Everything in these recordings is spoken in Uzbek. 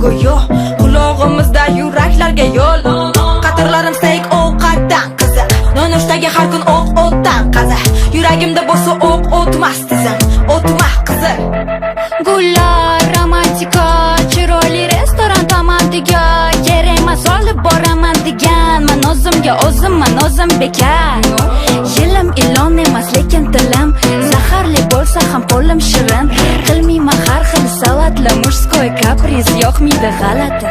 go'yo qulog'imizda yuraklarga yo'l. Qatorlarim sayq ovqatdan qiziq, nonushtaga har kun o'tdan qaza. Yuragimda bo'lsa o'tmas tizim, o'tmas qizil. Gullar romantika, chiroyli restoran tomondiga, kerak emas olib boraman deganman o'zim bekar. Yilim ilon emas lekin tilim, zaharli bo'lsa ham qo'lim shirin. Qilmayman har xil salatli murskoy kapriz, yoqmaydi g'alati.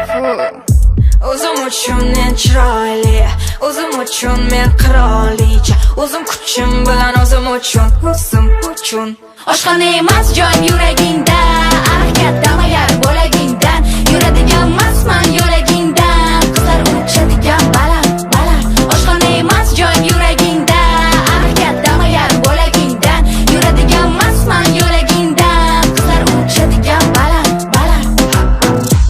O'zim uchun men chiroyli, o'zim uchun men qirolicha, o'zim kuchim bilan o'zim uchun. Oshxona emas joyim yuragingda, kattama yar bo'lagingdan, yuradigan emasman yo'lagingdan, qizlar uchadigan baland. Oshxona emas joyim yuragingda, kattama yar bo'lagingdan, yuradigan emasman yo'lagingdan, qizlar uchadigan baland.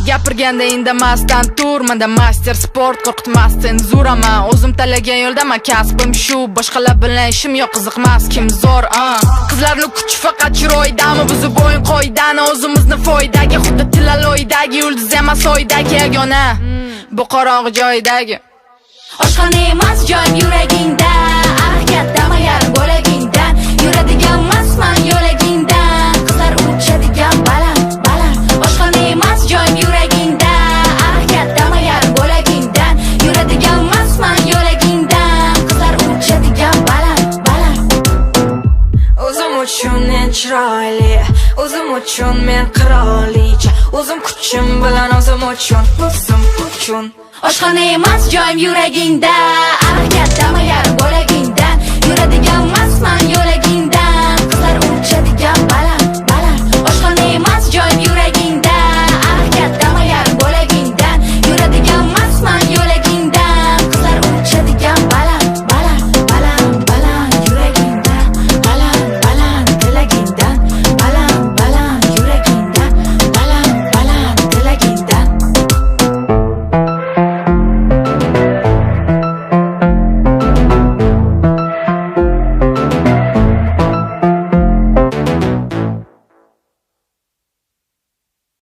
Gapirganda indamasdan tur, menda master sport, qo'rqitmas senzuraman. O'zim tanlagan yo'ldaman, kasbim shu, boshqalar bilan ishim yo'q, qiziqmas kim zo'r. Qizlarni kuchi faqat chiroydami, buzib o'yin qoidani, o'zimizni foydaga, xuddi tilaloydagi yulduz emas oydagi yagona, bu qorong'i joydagi. Oshxona emas joyim yuragingda, kattama yar bo'lagingdan, yuradigan emasman yo'lagingdan, qizlar uchadigan baland. Oshxona emas joyim yuragingda, kattama yar bo'lagingdan, yuradigan emasman yo'lagingdan, qizlar uchadigan baland. O'zim uchun men chiroyli, o'zim uchun men qirolicha, o'zim kuchim bilan o'zim uchun. Oshxona emas joyim yuragingda, kattama yar bo'lagingdan.